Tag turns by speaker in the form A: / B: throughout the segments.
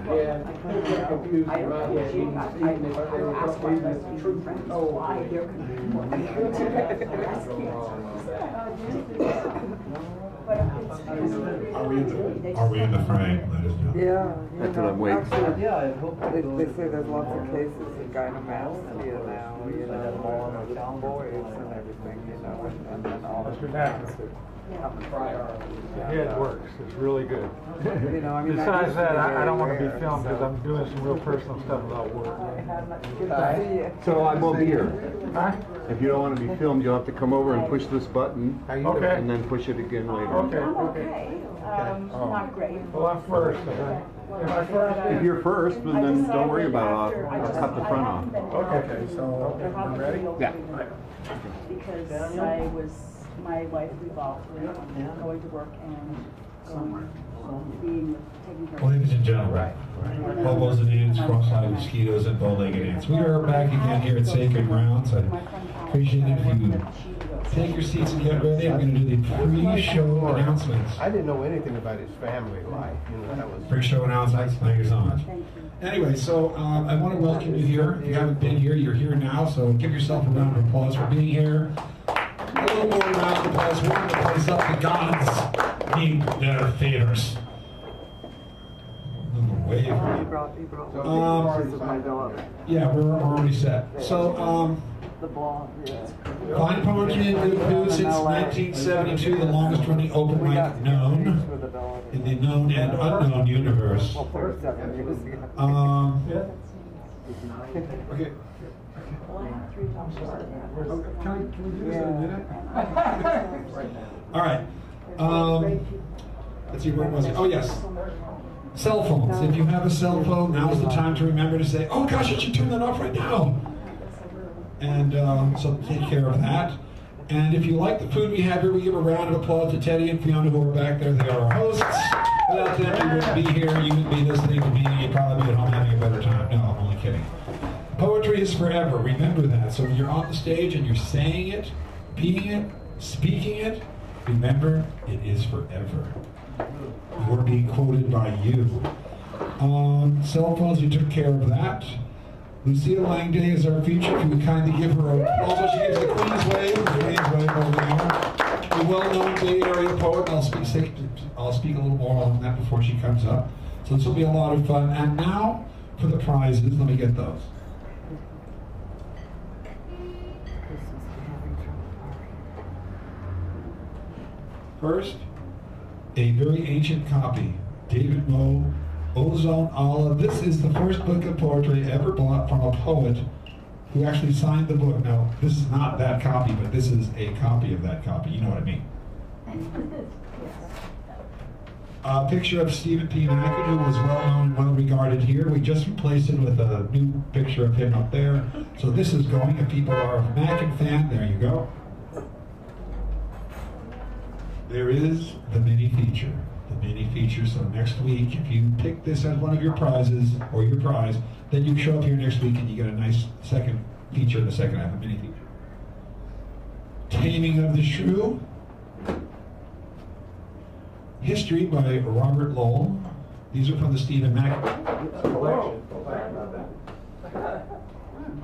A: Yeah, confused around here. True friends. Oh, why they're
B: Are we in the frame? Let us know.
C: Yeah,
D: That's what I'm waiting for.
C: actually,
A: Yeah, I hope
C: they say there's lots of cases of gynecomastia now, with boys and everything, and all the
E: It works. It's really good.
C: I mean,
E: Besides that, I don't want to be
C: rare,
E: filmed because
C: so.
E: I'm doing some real personal stuff about work.
C: Good to see you.
D: So I won't be here.
E: Huh?
D: If you don't want to be filmed, you'll have to come over and push this button.
E: Okay.
D: And then push it again later.
E: Okay.
F: I'm okay. Not great.
E: Well, I'm first. Am I first?
D: If you're first, then don't worry about it. I'll cut the front off.
E: Okay, so you ready?
D: Yeah.
F: Because my life revolved around going to work and taking care of.
B: Ladies and gentlemen, hobos and ants, cross-eyed mosquitoes, and bow-legged ants. We are back again here at Sacred Grounds. I appreciate it if you take your seats and get ready. I'm going to do the pre-show announcements.
A: I didn't know anything about his family life. That was
B: Pre-show announcements. Thank you so much. Anyway, so I want to welcome you here. If you haven't been here, you're here now, so give yourself a round of applause for being here. A little more round of applause. We're going to place up the gods need their favors. A little wave.
C: He brought pictures of my daughter.
B: Yeah, we're already set. So,
C: The blonde, yes.
B: Fine Poetry and Good Food since 1972, the longest running open mic known in the known and unknown universe.
C: Well, 37 years ago.
B: Okay. Can we do this in a minute? All right. Let's see, where was it? Oh, yes. Cell phones. If you have a cell phone, now's the time to remember to say, oh gosh, I should turn that off right now. And so take care of that. And if you like the food we have here, we give a round of applause to Teddy and Fiona who are back there. They are our hosts. Without them, you wouldn't be here. You wouldn't be listening to me. You'd probably be at home having a better time. No, I'm only kidding. Poetry is forever. Remember that. So when you're on the stage and you're saying it, being it, speaking it, remember it is forever. You're being quoted by you. Cell phones, we took care of that. Lucille Langday is our feature. If you would kindly give her a applause. She gives the Queen's Wave. The Queen's Wave over there. A well-known Bay Area poet. I'll speak a little more on that before she comes up. So this will be a lot of fun. And now for the prizes. Let me get those. First, a very ancient copy. David Moe, Ozone Allah. This is the first book of poetry ever bought from a poet who actually signed the book. Now, this is not that copy, but this is a copy of that copy. You know what I mean. A picture of Stephen P. Mackin, who was well-known and well-regarded here. We just replaced it with a new picture of him up there. So this is going. If people are a Mackin fan, there you go. There is the mini feature. The mini feature. So next week, if you pick this as one of your prizes, or your prize, then you show up here next week and you get a nice second feature in the second half, a mini feature. Taming of the Shrew. History by Robert Lowell. These are from the Stephen Mack collection.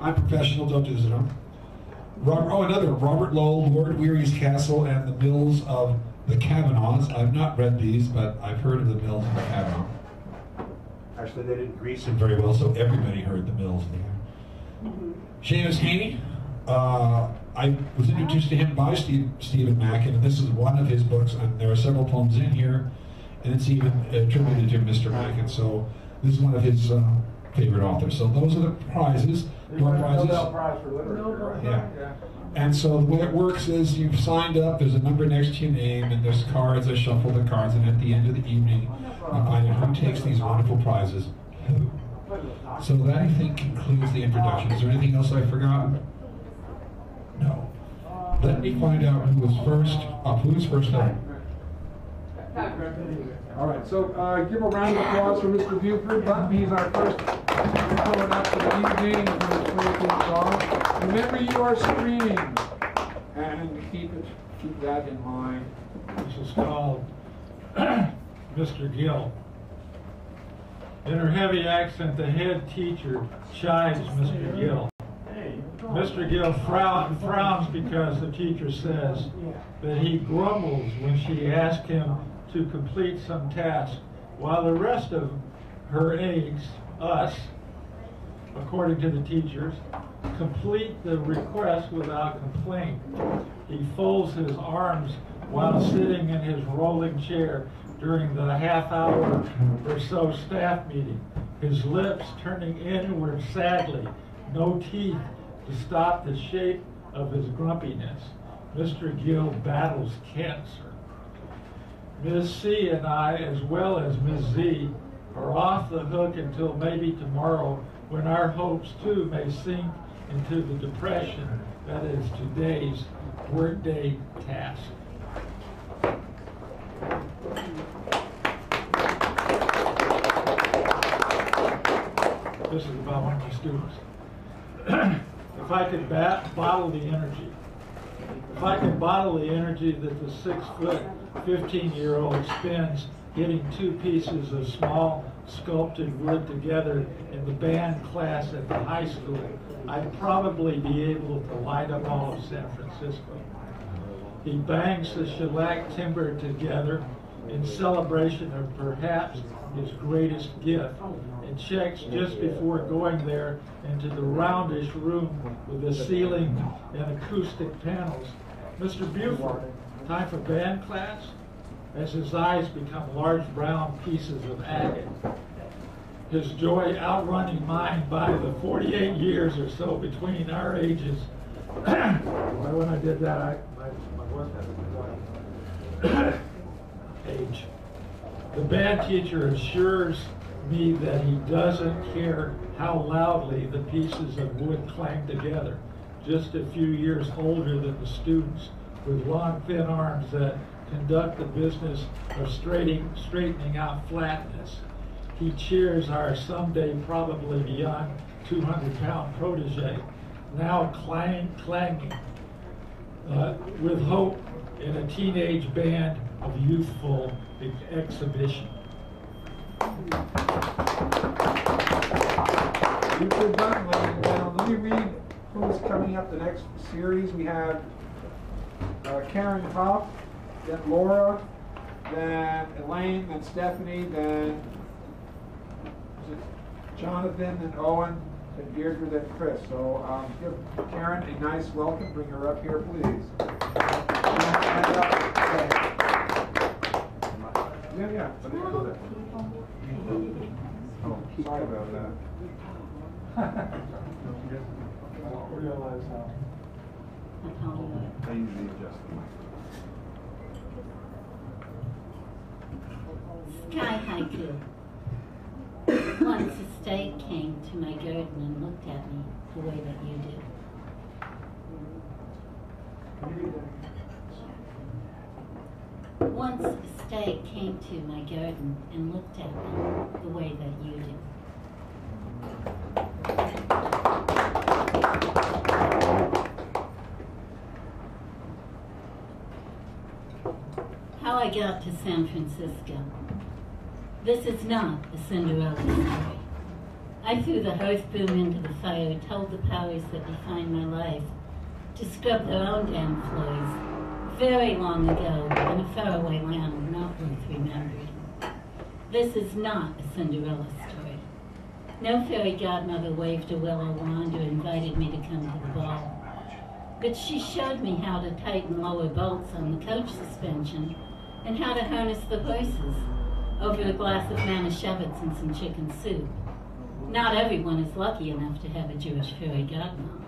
B: I'm professional, don't do this at home. Another Robert Lowell, Lord Weary's Castle and the Mills of the Kavanaughs. I've not read these, but I've heard of the Mills of the Kavanaugh. Actually, they didn't grease him very well, so everybody heard the Mills of the Kavanaugh. Seamus Heaney. I was introduced to him by Stephen Mackin, and this is one of his books, and there are several poems in here, and it's even attributed to Mr. Mackin, so this is one of his favorite authors. So those are the prizes. Door prizes.
E: Nobel Prize for Literature.
B: Yeah. And so the way it works is you've signed up, there's a number next to your name, and there's cards. I shuffle the cards, and at the end of the evening, I find out who takes these wonderful prizes. Who? So that, I think, concludes the introduction. Is there anything else I've forgotten? No. Let me find out who was first up. Who's first up?
E: All right, so give a round of applause for Mr. Buford. He's our first poet up for the evening for his poetry song. Remember, you are streaming, and keep that in mind. This is called Mr. Gill.
G: In her heavy accent, the head teacher chides Mr. Gill. Mr. Gill frowns because the teacher says that he grumbles when she asks him to complete some task, while the rest of her aides, us, according to the teachers, complete the request without complaint. He folds his arms while sitting in his rolling chair during the half-hour or so staff meeting, his lips turning inward sadly, no teeth to stop the shape of his grumpiness. Mr. Gill battles cancer. Ms. C and I, as well as Ms. Z, are off the hook until maybe tomorrow, when our hopes too may sink into the depression that is today's workday task. This is about one of my students. If I could bottle the energy, if I could bottle the energy that the 6-foot, 15-year-old spends getting 2 pieces of small sculpted wood together in the band class at the high school, I'd probably be able to light up all of San Francisco. He bangs the shellac timber together in celebration of perhaps his greatest gift, and checks just before going there into the roundish room with the ceiling and acoustic panels. Mr. Buford, time for band class? As his eyes become large brown pieces of agate. His joy outrunning mine by the 48 years or so between our ages. When I did that, my voice had age. The band teacher assures me that he doesn't care how loudly the pieces of wood clang together. Just a few years older than the students with long, thin arms that conduct the business of straightening out flatness. He cheers our someday probably beyond 200-pound protege, now clanging with hope in a teenage band of youthful exhibition.
E: We're done, ladies and gentlemen. Let me read who's coming up the next series. We have Karen Huff, then Laura, then Elaine, then Stephanie, then Jonathan, then Owen, then Deirdre, then Chris. So give Karen a nice welcome. Bring her up here, please. Yeah. Oh, sorry about that. Realize how.
D: I usually adjust the mic.
H: Sky haiku. Once a snake came to my garden and looked at me the way that you do. Once a snake came to my garden and looked at me the way that you do. How I got to San Francisco. This is not a Cinderella story. I threw the hearth broom into the fire, told the powers that define my life to scrub their own damn floors very long ago in a faraway land not worth remembering. This is not a Cinderella story. No fairy godmother waved a willow wand or invited me to come to the ball. But she showed me how to tighten lower bolts on the coach suspension and how to harness the horses over a glass of Manischewitz and some chicken soup. Not everyone is lucky enough to have a Jewish fairy godmom.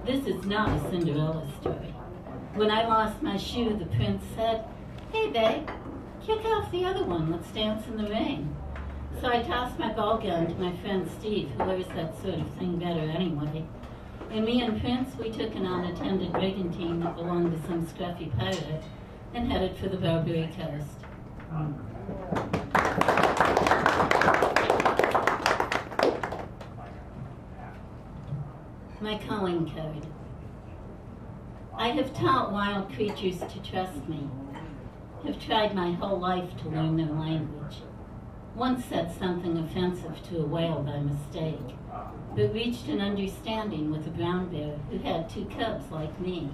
H: This is not a Cinderella story. When I lost my shoe, the prince said, "Hey babe, kick off the other one, let's dance in the rain." So I tossed my ball gun to my friend Steve, who wears that sort of thing better anyway. And me and Prince, we took an unattended brigantine that belonged to some scruffy pirate and headed for the Barbary Coast. My calling code. I have taught wild creatures to trust me, have tried my whole life to learn their language. Once said something offensive to a whale by mistake, but reached an understanding with a brown bear who had 2 cubs like me.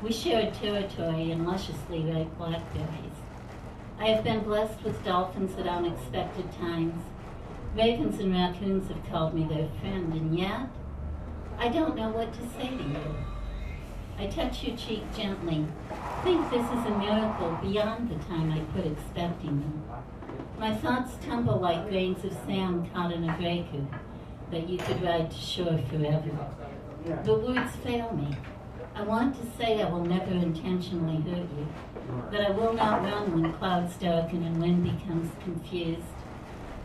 H: We shared territory and lusciously ripe blackberries. I have been blessed with dolphins at unexpected times. Ravens and raccoons have called me their friend, and yet, I don't know what to say to you. I touch your cheek gently. Think this is a miracle beyond the time I quit expecting them. My thoughts tumble like grains of sand caught in a breaker that you could ride to shore forever. The words fail me. I want to say I will never intentionally hurt you, that I will not run when clouds darken and wind becomes confused.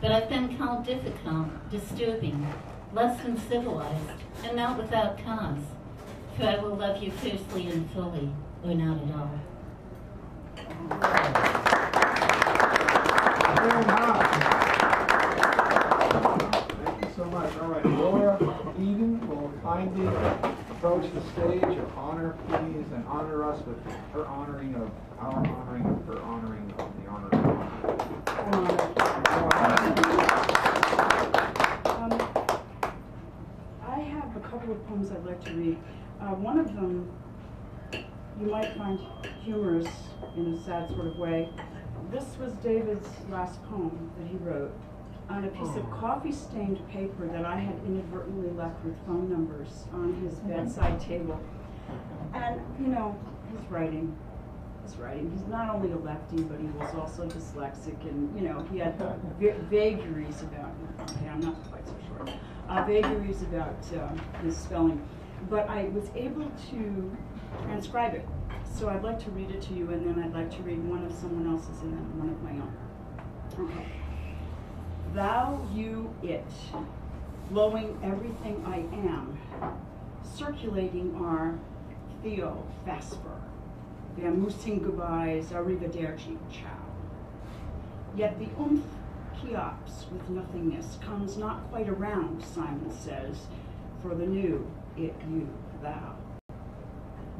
H: But I've been called difficult, disturbing, less than civilized, and not without cause. For I will love you fiercely and fully, or not at all.
E: Very nice. Thank you so much. All right, Laura Eden will kindly approach the stage. Your honor, please, and honor us with her honoring of our honoring of her honoring of the honor of
F: I have a couple of poems I'd like to read. One of them you might find humorous in a sad sort of way. This was David's last poem that he wrote on a piece of coffee-stained paper that I had inadvertently left with phone numbers on his bedside table. And, you know, he's writing. He's not only a lefty, but he was also dyslexic, and, you know, he had vagaries about, okay, I'm not quite so sure, vagaries about his spelling. But I was able to transcribe it. So I'd like to read it to you, and then I'd like to read one of someone else's and then one of my own. Okay. Thou, you, it, blowing everything I am, circulating our Theo Vesper, vamoosing goodbyes, arrivederci, ciao. Yet the oomph Cheops with nothingness comes not quite around, Simon says, for the new, it, you, thou.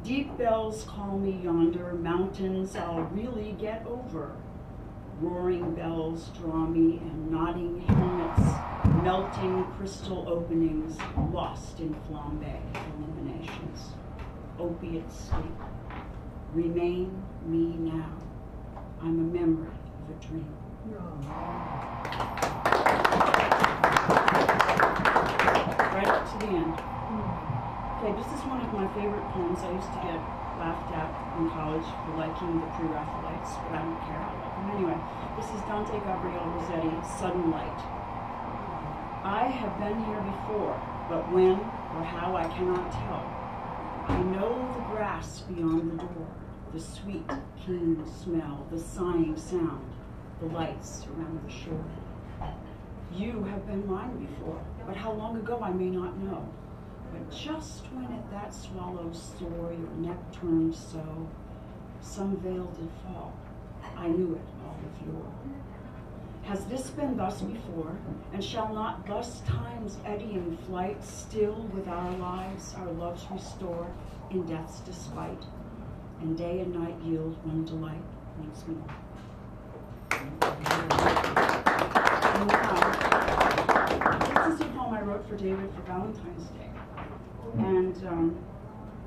F: Deep bells call me yonder, mountains I'll really get over. Roaring bells draw me, and nodding helmets, melting crystal openings, lost in flambe illuminations. Opiate sleep. Remain me now. I'm a memory of a dream. Right up to the end. Okay, this is one of my favorite poems. I used to get laughed at in college for liking the pre-Raphaelites, but I don't care. I like them anyway. This is Dante Gabriel Rossetti, Sudden Light. I have been here before, but when or how I cannot tell. I know the grass beyond the door, the sweet, keen smell, the sighing sound, the lights around the shore. You have been mine before, but how long ago I may not know. But just when at that swallow's soar your neck turned so, some veil did fall. I knew it all of yore. Has this been thus before, and shall not thus time's eddying flight still with our lives, our loves restore in death's despite, and day and night yield one delight once more? And now, this is a poem I wrote for David for Valentine's Day. And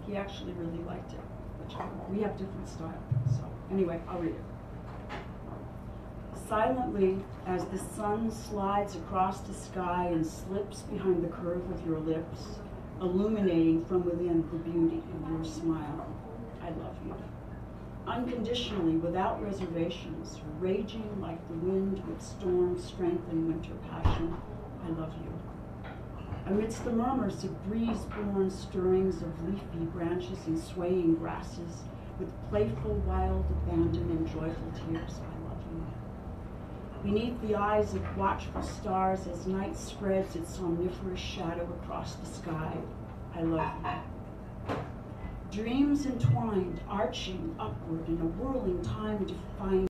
F: he actually really liked it, which we have different style. So anyway, I'll read it. Silently, as the sun slides across the sky and slips behind the curve of your lips, illuminating from within the beauty of your smile, I love you. Unconditionally, without reservations, raging like the wind with storm, strength, and winter passion, I love you. Amidst the murmurs of breeze-born stirrings of leafy branches and swaying grasses, with playful, wild abandon and joyful tears, I love you. Beneath the eyes of watchful stars, as night spreads its somniferous shadow across the sky, I love you. Dreams entwined, arching upward in a whirling time-defying